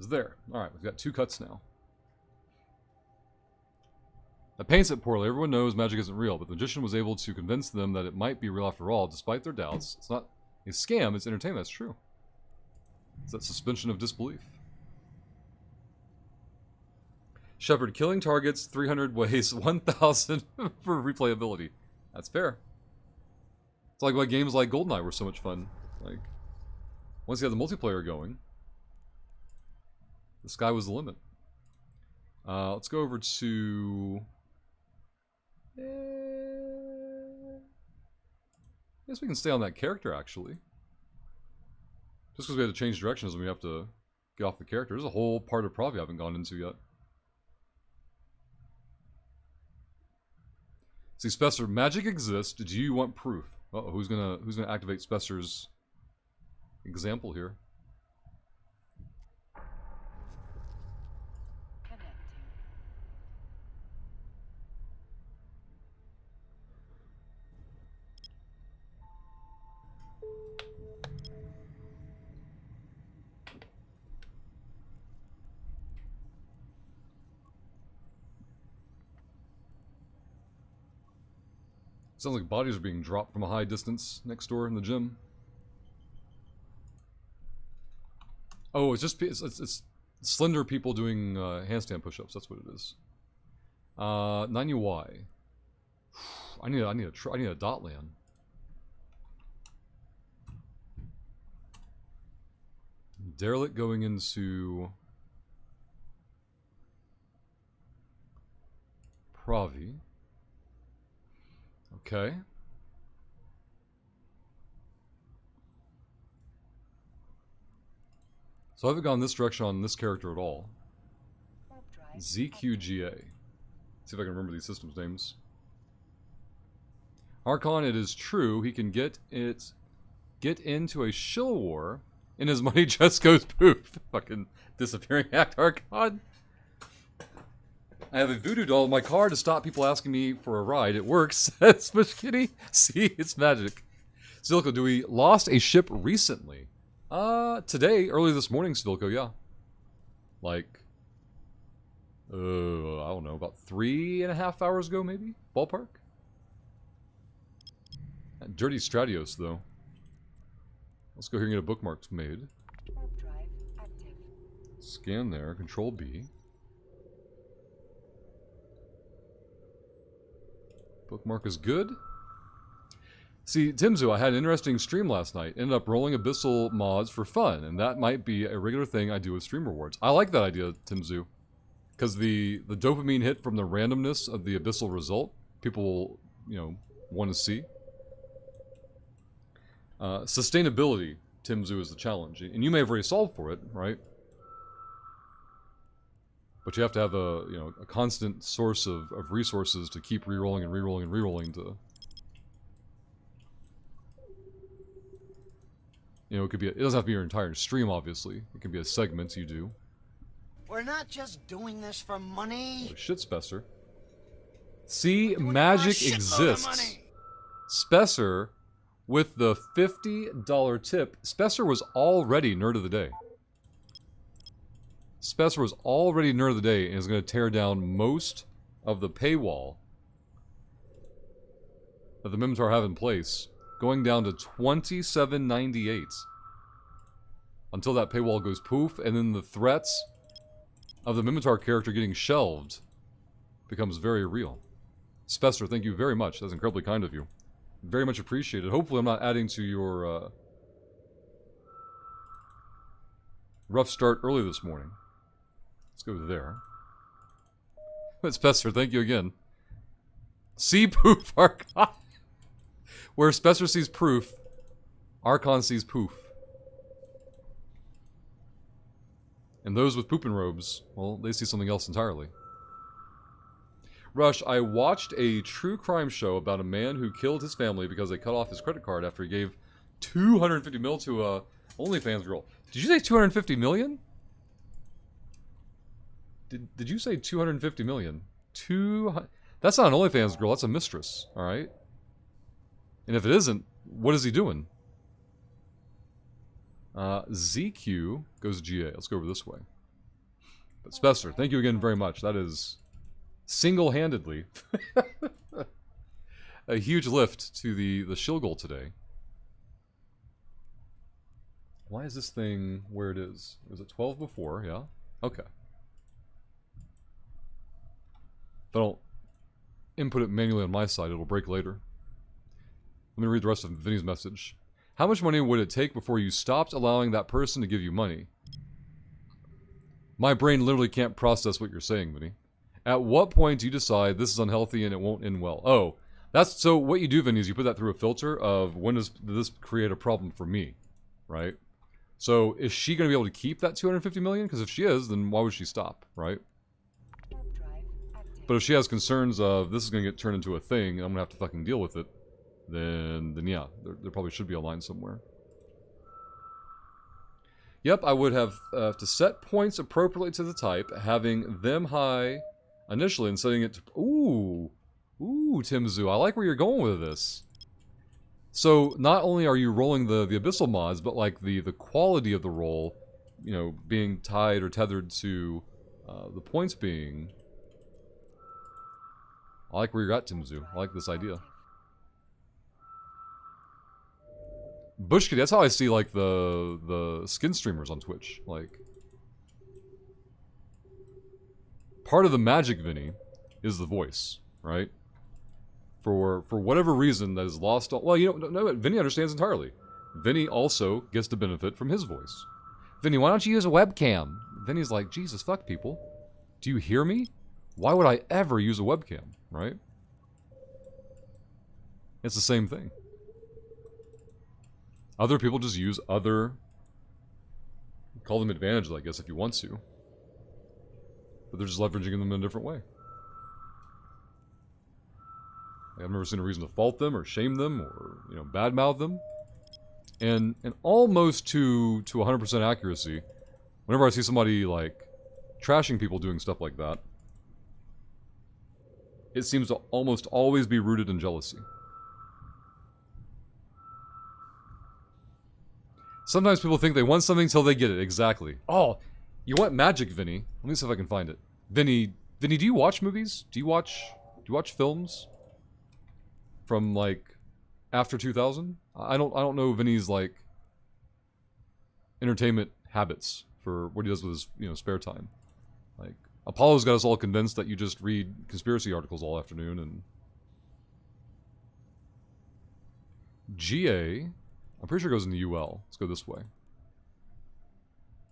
is there. Alright, we've got 2 cuts now. That paints it poorly. Everyone knows magic isn't real, but the magician was able to convince them that it might be real after all, despite their doubts. It's not a scam, it's entertainment. That's true. It's that suspension of disbelief. Shepard, killing targets 300 ways, 1,000 for replayability. That's fair. It's like why games like GoldenEye were so much fun. Like, once you had the multiplayer going, the sky was the limit. Let's go over to... I guess we can stay on that character, actually. Just because we had to change directions and we have to get off the character. There's a whole part of Pravi I haven't gone into yet. See, Spessor, magic exists. Do you want proof? Uh-oh, who's gonna activate Spessor's example here? Sounds like bodies are being dropped from a high distance next door in the gym. Oh, it's just it's slender people doing handstand push-ups. That's what it is. 90Y. I need a dot land. Derelict going into Pravi. Okay. So I haven't gone this direction on this character at all. ZQGA. See if I can remember these systems names. Archon, it is true, he can get into a shill war and his money just goes poof. Fucking disappearing act, Archon. I have a voodoo doll in my car to stop people asking me for a ride. It works, says Smush Kitty. See, it's magic. Stilko, do we lost a ship recently? Today, early this morning, Stilko, yeah. Like, I don't know, about 3.5 hours ago, maybe? Ballpark? That dirty Stratios, though. Let's go here and get a bookmark made. Scan there, Control B. Bookmark is good. See, Timzu, I had an interesting stream last night. Ended up rolling Abyssal mods for fun, and that might be a regular thing I do with stream rewards. I like that idea, Timzu. Because the dopamine hit from the randomness of the Abyssal result, people will, you know, want to see. Sustainability, Timzu, is the challenge. And you may have already solved for it, right? But you have to have a constant source of resources to keep rerolling and rerolling and rerolling to... You know, it could be it doesn't have to be your entire stream, obviously. It can be a segment you do. We're not just doing this for money. Oh, shit, Spessor. See, magic exists. Spessor, with the $50 tip, Spessor was already Nerd of the Day. Spessor was already Nerd of the Day and is going to tear down most of the paywall that the Minotaur have in place, going down to $27.98 until that paywall goes poof, and then the threats of the Minotaur character getting shelved becomes very real. Spessor, thank you very much. That's incredibly kind of you. Very much appreciated. Hopefully I'm not adding to your rough start early this morning. Let's go there. But Spessor, thank you again. See poof, Archon. Where Spessor sees proof, Archon sees poof. And those with poopin' robes, well, they see something else entirely. Rush, I watched a true crime show about a man who killed his family because they cut off his credit card after he gave $250 million to a OnlyFans girl. Did you say 250 million? Did you say 250 million? That's not an OnlyFans girl, that's a mistress, alright? And if it isn't, what is he doing? ZQ goes GA. Let's go over this way. But Spessor, thank you again very much. That is single-handedly a huge lift to the shill goal today. Why is this thing where it is? Was it 12 before? Yeah? Okay. If I don't input it manually on my side, it'll break later. Let me read the rest of Vinny's message. How much money would it take before you stopped allowing that person to give you money? My brain literally can't process what you're saying, Vinny. At what point do you decide this is unhealthy and it won't end well? Oh, that's so what you do, Vinny, is you put that through a filter of when does this create a problem for me, right? So is she going to be able to keep that 250 million? Because if she is, then why would she stop, right? But if she has concerns of this is going to get turned into a thing and I'm going to have to fucking deal with it, then yeah, there probably should be a line somewhere. Yep, I would have to set points appropriately to the type, having them high initially and setting it to... Ooh, Timzu, I like where you're going with this. So not only are you rolling the abyssal mods, but like the quality of the roll, you know, being tied or tethered to the points being... I like where you're at, Timzu. I like this idea. Bushkitty, that's how I see like the skin streamers on Twitch. Like, part of the magic, Vinny, is the voice, right? For whatever reason that is lost. Well, you know, no, Vinny understands entirely. Vinny also gets to benefit from his voice. Vinny, why don't you use a webcam? Vinny's like, Jesus, fuck people. Do you hear me? Why would I ever use a webcam, right? It's the same thing. Other people just use other... Call them advantages, I guess, if you want to. But they're just leveraging them in a different way. I've never seen a reason to fault them or shame them or, you know, badmouth them. And almost to 100% accuracy, whenever I see somebody, like, trashing people doing stuff like that, it seems to almost always be rooted in jealousy. Sometimes people think they want something till they get it, exactly. Oh, you want magic, Vinny. Let me see if I can find it. Vinny, do you watch movies? Do you watch films? From, like, after 2000? I don't know Vinny's, like, entertainment habits for what he does with his, you know, spare time. Like, Apollo's got us all convinced that you just read conspiracy articles all afternoon, and... GA... I'm pretty sure it goes in the UL. Let's go this way.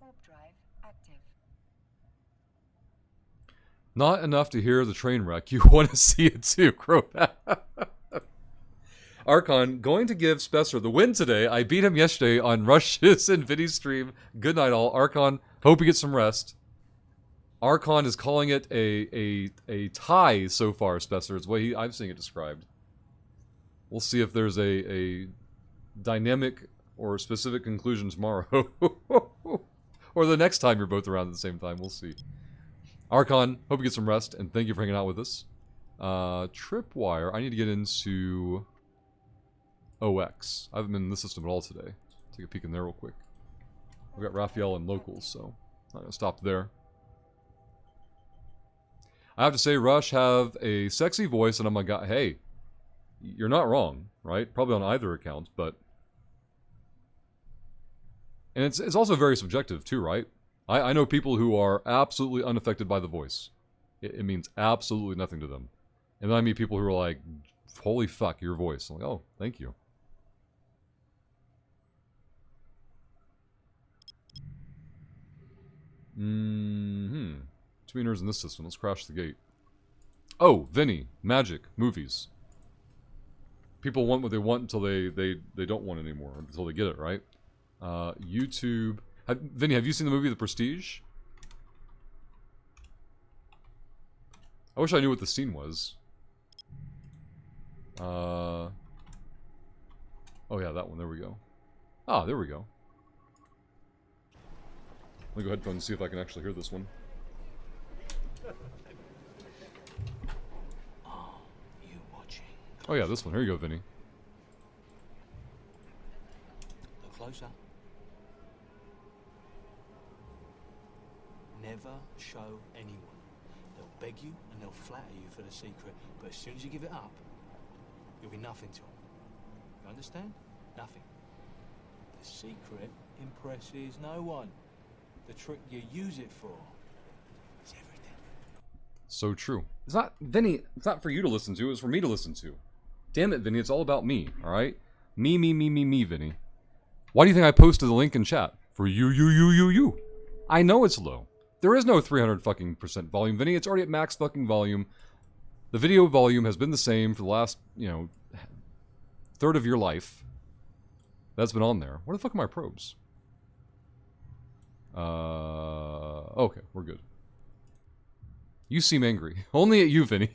Warp drive active. Not enough to hear the train wreck. You want to see it too, Crobat. Archon, going to give Spessor the win today. I beat him yesterday on Rush's and Vinny's stream. Good night, all. Archon, hope you get some rest. Archon is calling it a tie so far, Spessor. It's the way I'm seeing it described. We'll see if there's a dynamic or specific conclusion tomorrow. Or the next time you're both around at the same time. We'll see. Archon, hope you get some rest, and thank you for hanging out with us. Tripwire, I need to get into OX. I haven't been in this system at all today. Take a peek in there real quick. We've got Raphael and locals, so I'm going to stop there. I have to say, Rush have a sexy voice, and I'm like, hey, you're not wrong, right? Probably on either account, but... And it's also very subjective, too, right? I know people who are absolutely unaffected by the voice. It means absolutely nothing to them. And then I meet people who are like, holy fuck, your voice. I'm like, oh, thank you. Too many nerds in this system. Let's crash the gate. Oh, Vinny. Magic. Movies. People want what they want until they don't want it anymore. Until they get it, right? YouTube. Vinny, have you seen the movie The Prestige? I wish I knew what the scene was. Oh yeah, that one. There we go. Ah, there we go. Let me go ahead and see if I can actually hear this one. Are you watching? Oh yeah, this one. Here you go, Vinny. Look closer. never show anyone. They'll beg you and they'll flatter you for the secret, but as soon as you give it up, you'll be nothing to them. You understand? Nothing. The secret impresses no one. The trick you use it for is everything. So true. It's not, Vinny, it's not for you to listen to, it's for me to listen to. Damn it, Vinny, it's all about me, alright? Me, Vinny. Why do you think I posted the link in chat? For you. I know it's low. There is no 300 fucking percent volume, Vinny. It's already at max fucking volume. The video volume has been the same for the last, third of your life. That's been on there. Where the fuck are my probes? Okay, we're good. You seem angry. Only at you, Vinny.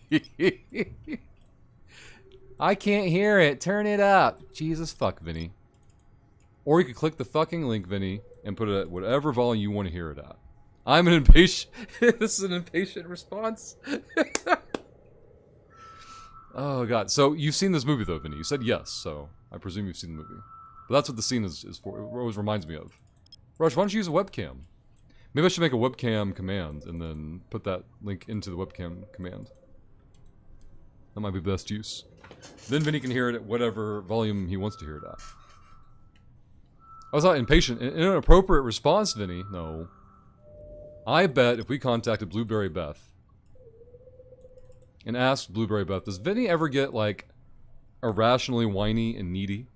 I can't hear it. Turn it up. Jesus fuck, Vinny. Or you could click the fucking link, Vinny, and put it at whatever volume you want to hear it at. I'm an impatient... This is an impatient response. Oh, God. So, you've seen this movie, though, Vinny. You said yes, so I presume you've seen the movie. But that's what the scene is for. It always reminds me of. Rush, why don't you use a webcam? Maybe I should make a webcam command and then put that link into the webcam command. That might be best use. Then Vinny can hear it at whatever volume he wants to hear it at. I was not impatient. An inappropriate response, Vinny? No. I bet if we contacted Blueberry Beth and asked Blueberry Beth, does Vinny ever get, like, irrationally whiny and needy?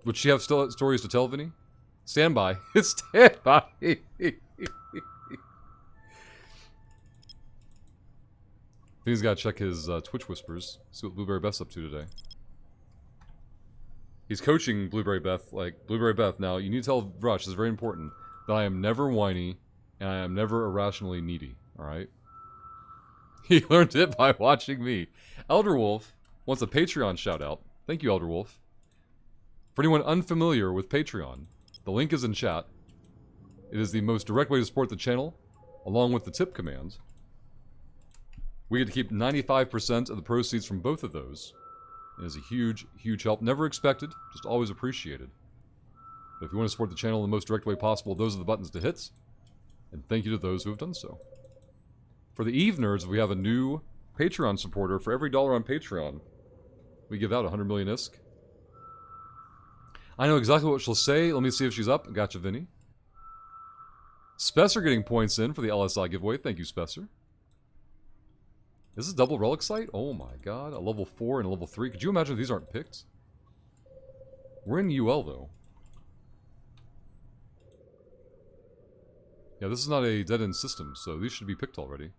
Would she have still stories to tell, Vinny? Stand by. Stand by. Vinny's got to check his Twitch whispers. See what Blueberry Beth's up to today. He's coaching Blueberry Beth, like, Blueberry Beth, now, you need to tell Rush, this is very important, that I am never whiny, and I am never irrationally needy, alright? He learned it by watching me. Elderwolf wants a Patreon shout-out. Thank you, Elderwolf. For anyone unfamiliar with Patreon, the link is in chat. It is the most direct way to support the channel, along with the tip command. We get to keep 95% of the proceeds from both of those. It is a huge, huge help. Never expected, just always appreciated. But if you want to support the channel in the most direct way possible, those are the buttons to hit. And thank you to those who have done so. For the Eve Nerds, we have a new Patreon supporter. For every $1 on Patreon, we give out 100 million ISK. I know exactly what she'll say. Let me see if she's up. Gotcha, Vinny. Spencer getting points in for the LSI giveaway. Thank you, Spencer. Is this double relic site? Oh my god. A level 4 and a level 3. Could you imagine if these aren't picked? We're in UL, though. Yeah, this is not a dead-end system, so these should be picked already.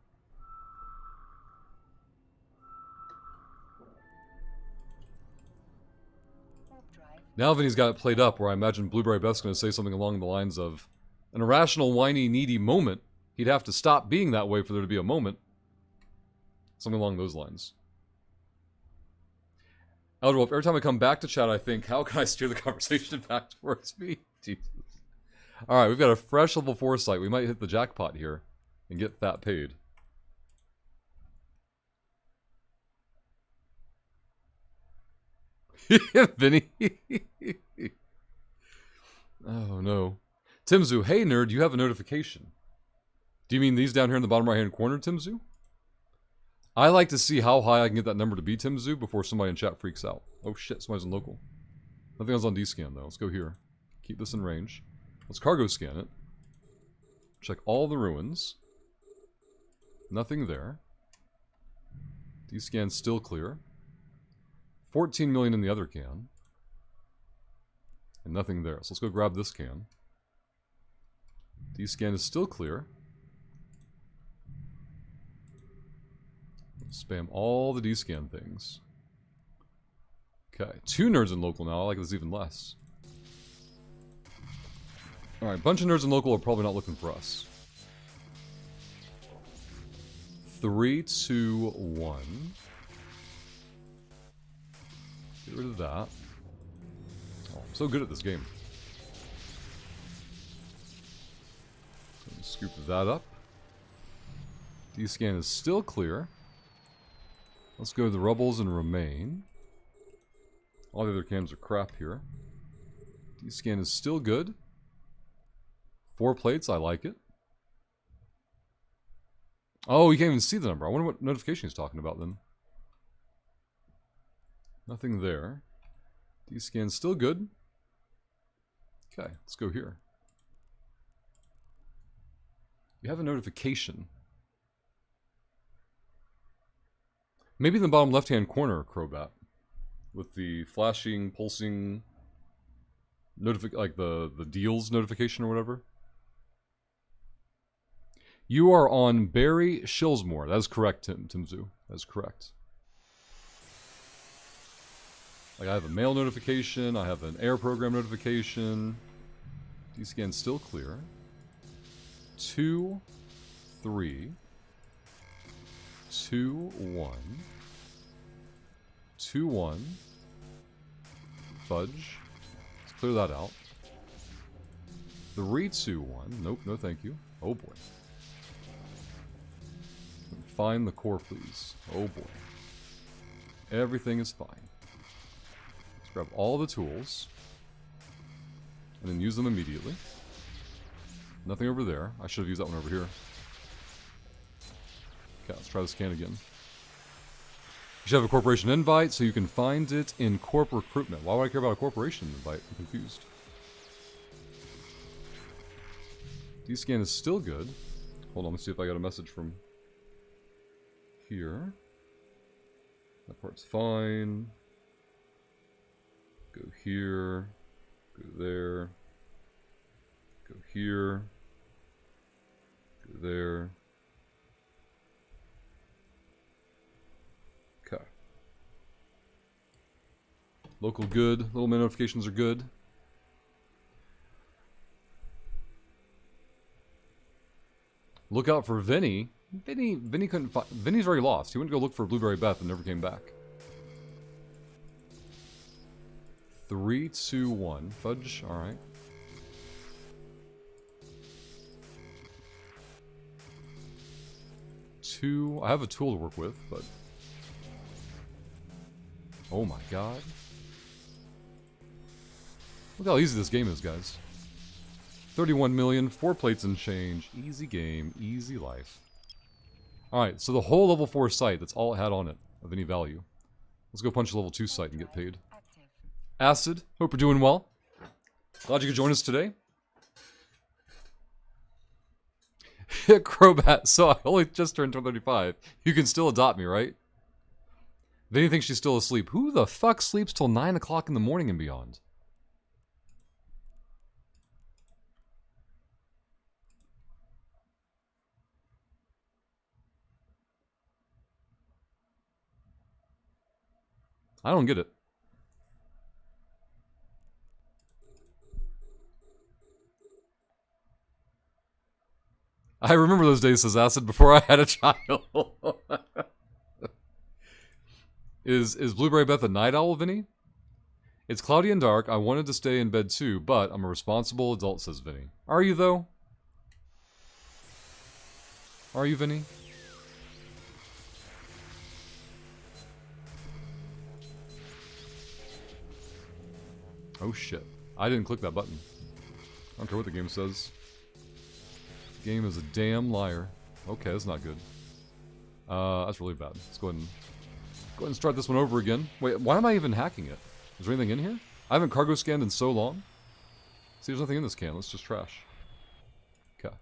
Now Vinny's got it played up, where I imagine Blueberry Beth's going to say something along the lines of, an irrational, whiny, needy moment. He'd have to stop being that way for there to be a moment. Something along those lines. Elderwolf, every time I come back to chat, I think, how can I steer the conversation back towards me? Jesus. Alright, we've got a fresh level 4 site. We might hit the jackpot here and get that paid. Vinny. Oh no. Timzu, hey nerd, you have a notification. Do you mean these down here in the bottom right hand corner, Timzu? I like to see how high I can get that number to be, Timzu, before somebody in chat freaks out. Oh shit, somebody's in local. Nothing else on D-scan though. Let's go here. Keep this in range. Let's cargo scan it. Check all the ruins. Nothing there. D-scan's still clear. 14 million in the other can. And nothing there. So let's go grab this can. D-scan is still clear. Spam all the D-scan things. Okay, 2 nerds in local now. I like this even less. Alright, a bunch of nerds in local are probably not looking for us. 3, 2, 1. Get rid of that. Oh, I'm so good at this game. Scoop that up. D-scan is still clear. Let's go to the rubbles and remain. All the other cams are crap here. D-scan is still good. 4 plates, I like it. Oh, you can't even see the number. I wonder what notification he's talking about then. Nothing there. D-scan still good. Okay, let's go here. You have a notification. Maybe in the bottom left-hand corner, Crobat. With the flashing, pulsing... like the deals notification or whatever. You are on Barry Shilsmore. That is correct, Timzu. That is correct. Like, I have a mail notification. I have an air program notification. D-scan still clear. 2, 3, 2, 1, 2, 1. Fudge. Let's clear that out. 3, 2, 1. Nope, no thank you. Oh boy. Find the core, please. Oh boy. Everything is fine. Let's grab all the tools. And then use them immediately. Nothing over there. I should have used that one over here. Okay, let's try the scan again. You should have a corporation invite, so you can find it in corp recruitment. Why would I care about a corporation invite? I'm confused. D-scan is still good. Hold on, let's see if I got a message from here. That part's fine. Go here. Go there. Go here. Go there. Okay. Local good. Little man notifications are good. Look out for Vinny. Vinny couldn't find... Vinny's already lost. He went to go look for Blueberry Beth and never came back. 3, 2, 1. Fudge. Alright. 2. I have a tool to work with, but... Oh my god. Look how easy this game is, guys. 31 million, 4 plates and change. Easy game, easy life. Alright, so the whole level 4 site, that's all it had on it, of any value. Let's go punch a level 2 site and get paid. Acid, hope you're doing well. Glad you could join us today. Crobat, so I only just turned 35. You can still adopt me, right? Vinny thinks she's still asleep. Who the fuck sleeps till 9 o'clock in the morning and beyond? I don't get it. I remember those days, says Acid, before I had a child. Is Blueberry Beth a night owl, Vinny? It's cloudy and dark. I wanted to stay in bed too, but I'm a responsible adult, says Vinny. Are you, though? Are you, Vinny? Oh shit. I didn't click that button. I don't care what the game says. The game is a damn liar. Okay, that's not good. That's really bad. Let's go ahead and start this one over again. Wait, why am I even hacking it? Is there anything in here? I haven't cargo scanned in so long. See, there's nothing in this can. Let's just trash. Okay.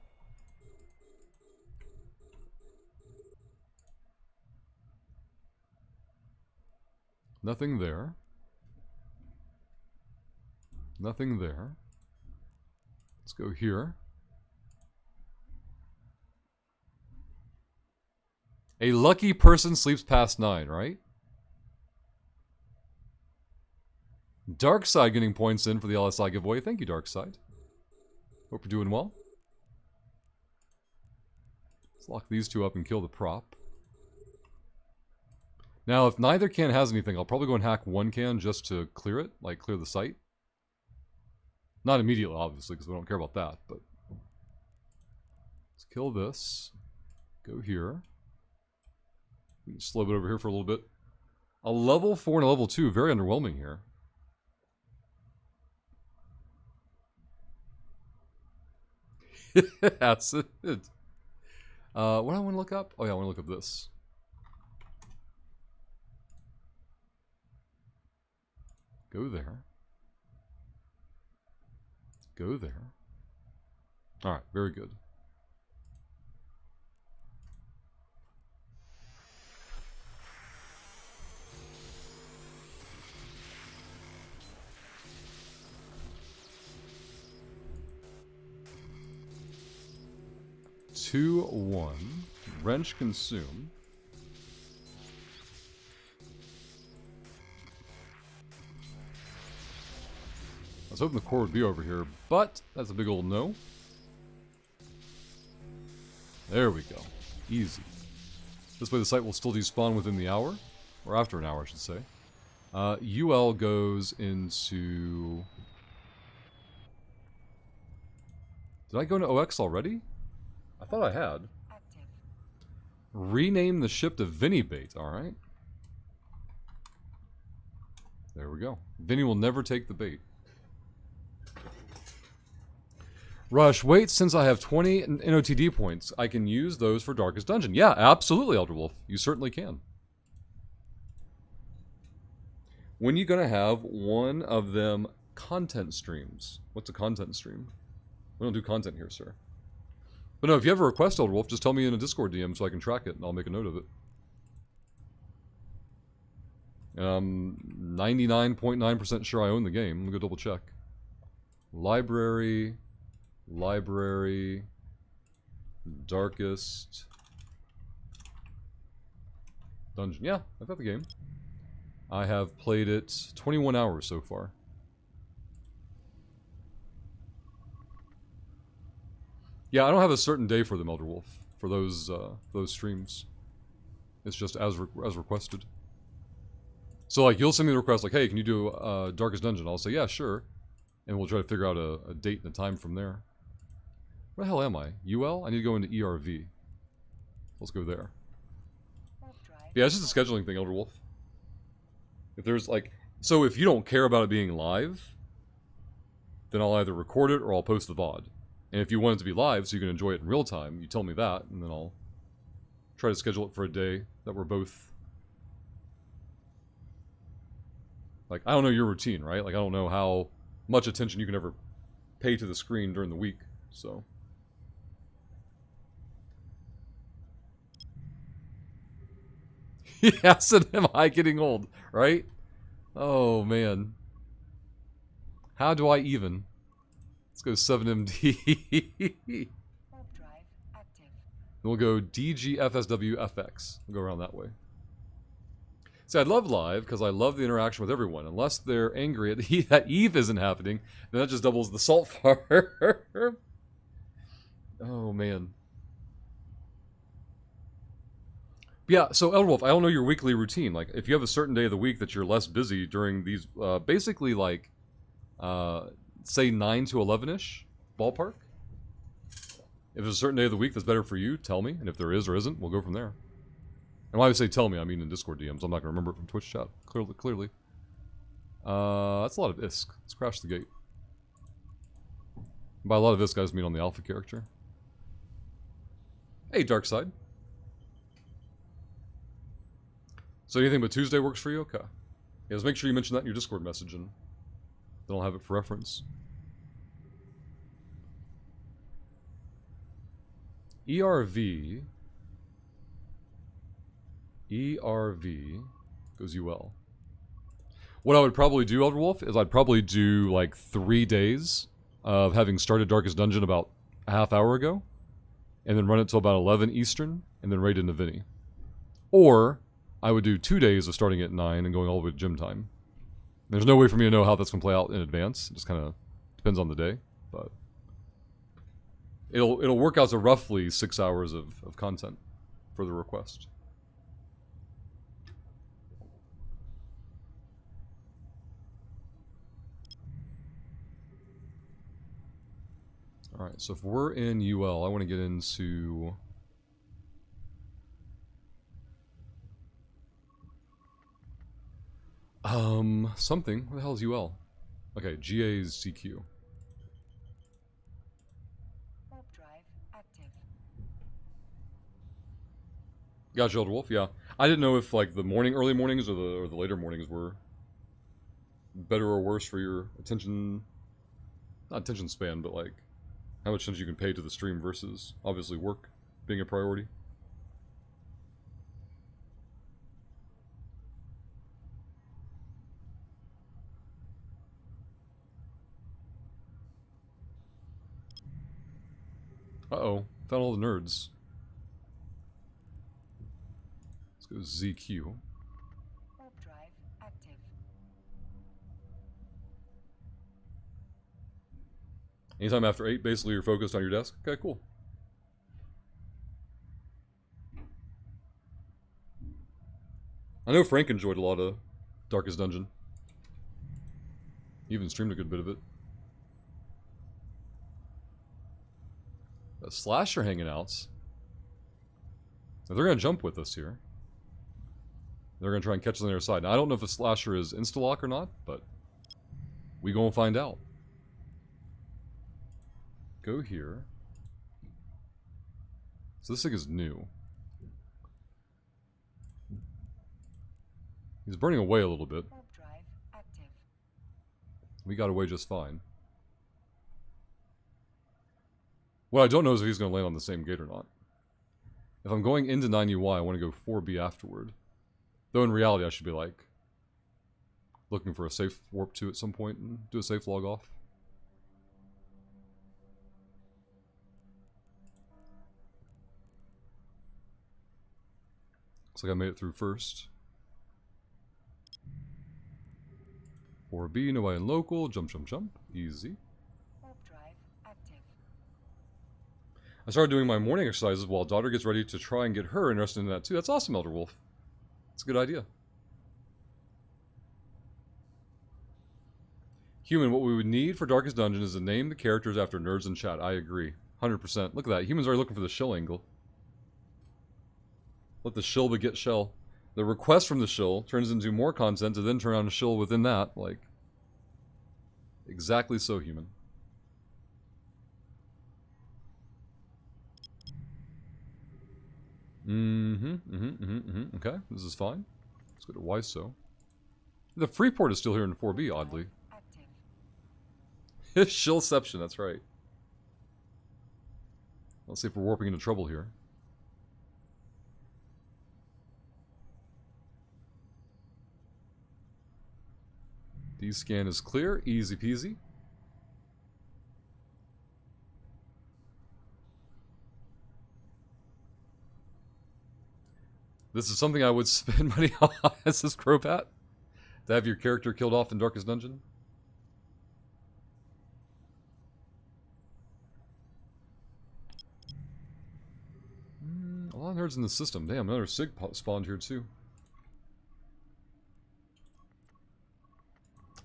Nothing there. Nothing there. Let's go here. A lucky person sleeps past 9, right? Darkside getting points in for the LSI giveaway. Thank you, Darkside. Hope you're doing well. Let's lock these two up and kill the prop. Now, if neither can has anything, I'll probably go and hack one can just to clear it, like clear the site. Not immediately, obviously, because we don't care about that, but... Let's kill this. Go here. We can just slow it over here for a little bit. A level 4 and a level 2, very underwhelming here. Acid. What do I want to look up? Oh yeah, I want to look up this. Go there. Go there. Alright, very good. Two, one. Wrench consume. I was hoping the core would be over here, but that's a big old no. There we go. Easy. This way the site will still despawn within the hour. Or after an hour, I should say. UL goes into... Did I go into OX already? I thought I had. Active. Rename the ship to Vinny Bait, alright. There we go. Vinny will never take the bait. Rush, wait, since I have 20 NOTD points, I can use those for Darkest Dungeon. Yeah, absolutely, Elder Wolf. You certainly can. When are you going to have one of them content streams? What's a content stream? We don't do content here, sir. But no, if you have a request, Elder Wolf, just tell me in a Discord DM so I can track it, and I'll make a note of it. 99.9% sure I own the game. Let me go double check. Library, Darkest Dungeon. Yeah, I've got the game. I have played it 21 hours so far. Yeah, I don't have a certain day for them, Elder Wolf, for those streams. It's just as requested. So, like, you'll send me the request, like, hey, can you do Darkest Dungeon? I'll say, yeah, sure. And we'll try to figure out a date and a time from there. Where the hell am I? UL? I need to go into ERV. Let's go there. Yeah, it's just a scheduling thing, Elder Wolf. If there's, like... So, if you don't care about it being live, then I'll either record it or I'll post the VOD. And if you want it to be live so you can enjoy it in real time, you tell me that, and then I'll try to schedule it for a day that we're both... Like, I don't know your routine, right? Like, I don't know how much attention you can ever pay to the screen during the week, so... Yeah, said, am I getting old, right? Oh, man. How do I even? Let's go 7MD. Warp drive active. We'll go DGFSWFX. We'll go around that way. See, I love live because I love the interaction with everyone. Unless they're angry at that Eve isn't happening, then that just doubles the salt fire. Oh, man. Yeah, so Elderwolf, I don't know your weekly routine. Like, if you have a certain day of the week that you're less busy during these, basically like, say 9 to 11-ish, ballpark. If there's a certain day of the week that's better for you, tell me. And if there is or isn't, we'll go from there. And when I say tell me, I mean in Discord DMs. I'm not going to remember it from Twitch chat, clearly. That's a lot of ISK. Let's crash the gate. By a lot of ISK, guys mean on the alpha character. Hey, Darkside. So anything but Tuesday works for you? Okay. Yeah, just make sure you mention that in your Discord message, and then I'll have it for reference. ERV goes UL. What I would probably do, Elderwolf, is I'd probably do like 3 days of having started Darkest Dungeon about a half hour ago, and then run it till about 11 Eastern, and then raid into Vinny. Or I would do 2 days of starting at 9 and going all the way to gym time. There's no way for me to know how that's going to play out in advance. It just kind of depends on the day, but it'll work out to roughly 6 hours of content for the request. Alright, so if we're in UL, I want to get into... something. What the hell is UL? Okay, GA is CQ. Warp Warp drive active. Gotcha, Elder Wolf. Yeah, I didn't know if like the early mornings or the later mornings were better or worse for your attention, not attention span, but like how much attention you can pay to the stream versus obviously work being a priority. Uh-oh, found all the nerds. Let's go ZQ. Warp drive active. Anytime after 8, basically you're focused on your desk. Okay, cool. I know Frank enjoyed a lot of Darkest Dungeon. He even streamed a good bit of it. A Slasher hanging out. Now they're going to jump with us here. They're going to try and catch us on the other side. Now I don't know if a Slasher is insta-lock or not, but we going to find out. Go here. So this thing is new. He's burning away a little bit. Warp drive active. We got away just fine. What I don't know is if he's going to land on the same gate or not. If I'm going into 9UI, I want to go 4B afterward. Though in reality, I should be like looking for a safe warp 2 at some point and do a safe log off. Looks like I made it through first. 4B, no way in local, jump, jump, jump, easy. Warp drive active. I started doing my morning exercises while daughter gets ready to try and get her interested in that too. That's awesome, Elder Wolf. That's a good idea. Human, what we would need for Darkest Dungeon is to name the characters after nerds in chat. I agree. 100%. Look at that. Humans are looking for the shell angle. Let the shill beget shell. The request from the shill turns into more content to then turn on a shill within that. Like, exactly so, human. Okay, this is fine. Let's go to WISO. The Freeport is still here in 4B, oddly. Active. Shillception, that's right. Let's see if we're warping into trouble here. D-scan is clear, easy peasy. This is something I would spend money on as this Crobat. To have your character killed off in Darkest Dungeon. A lot of nerds in the system. Damn, another Sig spawned here too.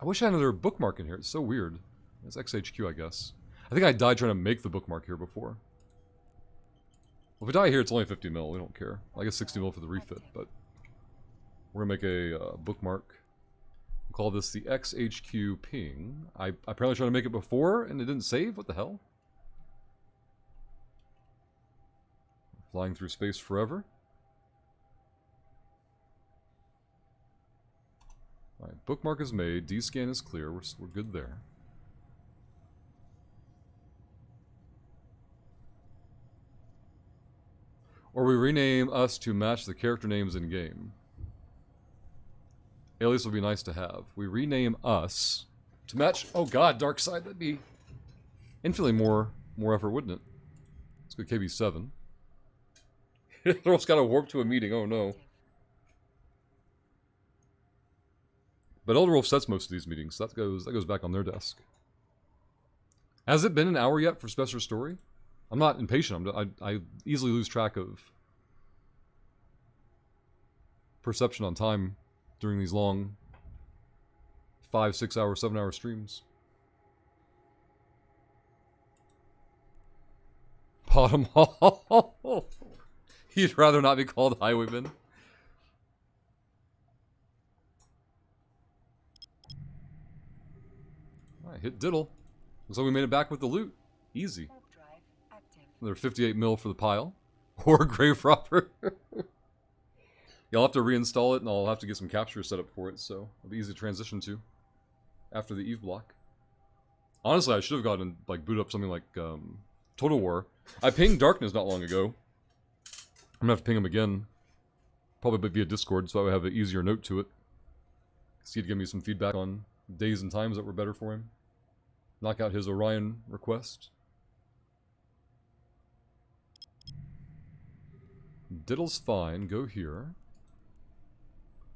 I wish I had another bookmark in here. It's so weird. It's XHQ, I guess. I think I died trying to make the bookmark here before. Well, if we die here, it's only 50 mil. We don't care. I guess 60 mil for the refit, but we're gonna make a bookmark. We'll call this the XHQ ping. I apparently tried to make it before and it didn't save. What the hell? Flying through space forever. Alright, bookmark is made. D-scan is clear. We're good there. Or we rename us to match the character names in game. Alias would be nice to have. We rename us to match. Oh god, Dark Side. That'd be infinitely more effort, wouldn't it? Let's go KB7. Thorolf's got to warp to a meeting. Oh no. But Elder Wolf sets most of these meetings, so that goes back on their desk. Has it been an hour yet for Special Story? I'm not impatient. I easily lose track of perception on time during these long 5, 6 hour, 7 hour streams. Bottom Hall. He'd rather not be called Highwayman. Alright, hit diddle. Looks like we made it back with the loot. Easy. Warp drive active. Another 58 mil for the pile. Or Grave Robber. You'll have to reinstall it, and I'll have to get some capture set up for it, so it'll be easy to transition to after the Eve block. Honestly, I should have gotten, like, boot up something like Total War. I pinged Darkness not long ago. I'm gonna have to ping him again. Probably via Discord, so I would have an easier note to it. Because he'd give me some feedback on days and times that were better for him. Knock out his Orion request. Diddle's fine, go here.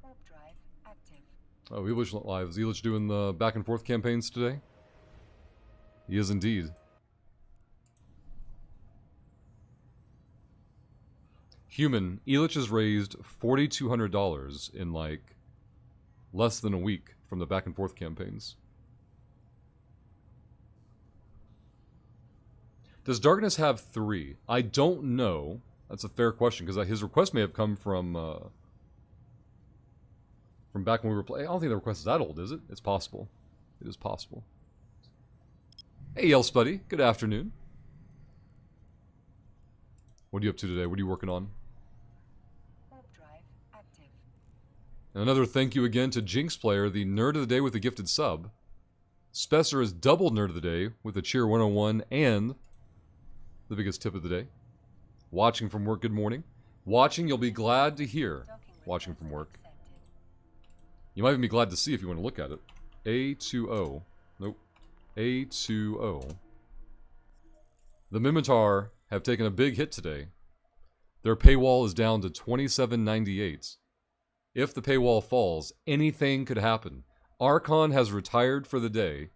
Warp drive active. Oh, Elich Live. Is Elich doing the back and forth campaigns today? He is indeed. Human, Elich has raised $4,200 in like less than a week from the back and forth campaigns. Does Darkness have 3? I don't know. That's a fair question because his request may have come from back when we were playing. I don't think the request is that old, is it? It's possible. It is possible. Hey, Spuddy. Good afternoon. What are you up to today? What are you working on? Warp drive active. And another thank you again to Jinx Player, the nerd of the day with a gifted sub. Spesser is double nerd of the day with a cheer 101 and the biggest tip of the day. Watching from work, good morning. Watching, you'll be glad to hear. Watching from work. You might even be glad to see if you want to look at it. A2O. Nope. A2O. The Mimitar have taken a big hit today. Their paywall is down to $27.98. If the paywall falls, anything could happen. Archon has retired for the day.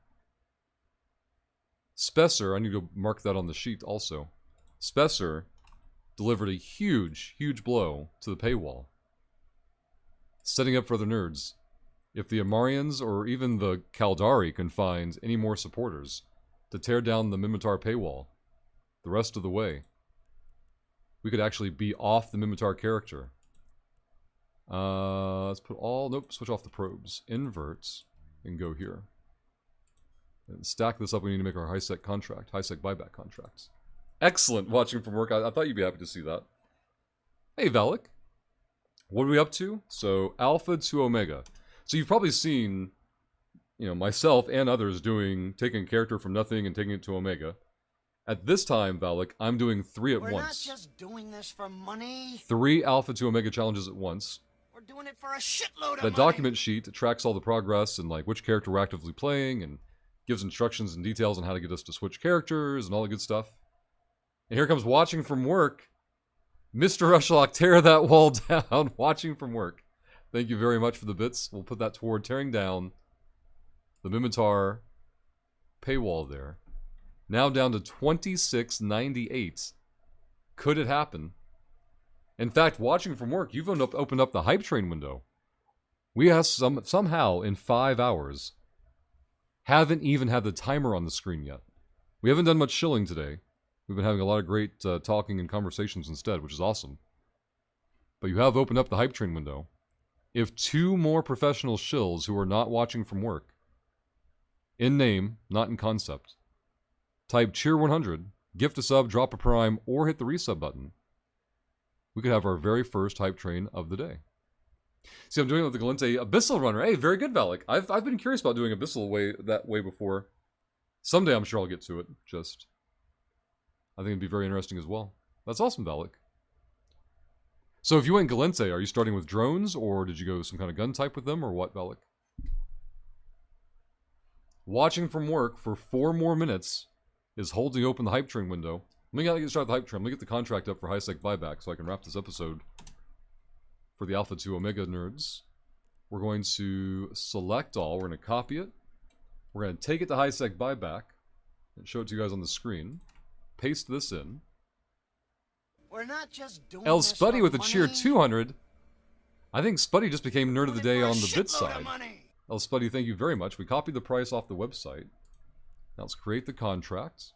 Spesser, I need to mark that on the sheet also. Spesser delivered a huge, huge blow to the paywall. Setting up for the nerds. If the Amarians or even the Kaldari can find any more supporters to tear down the Mimitar paywall the rest of the way, we could actually be off the Mimitar character. Let's put all... Nope, switch off the probes. Inverts, and go here. And stack this up, we need to make our high-sec contract, high-sec buyback contracts. Excellent, watching from work. I thought you'd be happy to see that. Hey, Valak. What are we up to? So, Alpha to Omega. So you've probably seen, you know, myself and others taking a character from nothing and taking it to Omega. At this time, Valak, I'm doing 3 at We're once. not just doing this for money. 3 Alpha to Omega challenges at once. We're doing it for a shitload of The money. document sheet tracks all the progress and like which character we're actively playing and gives instructions and details on how to get us to switch characters and all the good stuff. And here comes watching from work. Mr. Rushlock, tear that wall down. Watching from work. Thank you very much for the bits. We'll put that toward tearing down the Mimitar paywall there. Now down to $26.98. Could it happen? In fact, watching from work, you've opened up the hype train window. We have somehow in 5 hours haven't even had the timer on the screen yet. We haven't done much shilling today. We've been having a lot of great talking and conversations instead, which is awesome. But you have opened up the hype train window. If 2 more professional shills who are not watching from work, in name, not in concept, type cheer 100, gift a sub, drop a prime, or hit the resub button, we could have our very first hype train of the day. See, I'm doing it with the Galente Abyssal Runner. Hey, very good, Valak. I've been curious about doing Abyssal that way before. Someday I'm sure I'll get to it. I think it'd be very interesting as well. That's awesome, Valak. So if you went Galente, are you starting with drones, or did you go some kind of gun type with them, or what, Valak? Watching from work for 4 more minutes is holding open the hype train window. Let me get started the hype train. Let me get the contract up for high-sec buyback so I can wrap this episode for the Alpha to Omega nerds. We're going to select all. We're going to copy it. We're going to take it to high-sec buyback and show it to you guys on the screen. Paste this in. We're not just doing El this Spuddy for with a money. cheer 200. I think Spuddy just became nerd of the day We're on doing the it for a bit shitload of side. money. El Spuddy, thank you very much. We copied the price off the website. Now let's create the contract.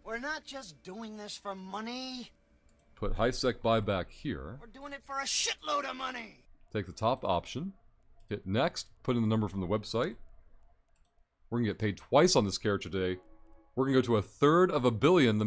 We're not just doing this for money. Put high-sec buyback here. We're doing it for a shitload of money. Take the top option. Hit next. Put in the number from the website. We're going to get paid twice on this character today. We're gonna go to 1/3 of a billion. The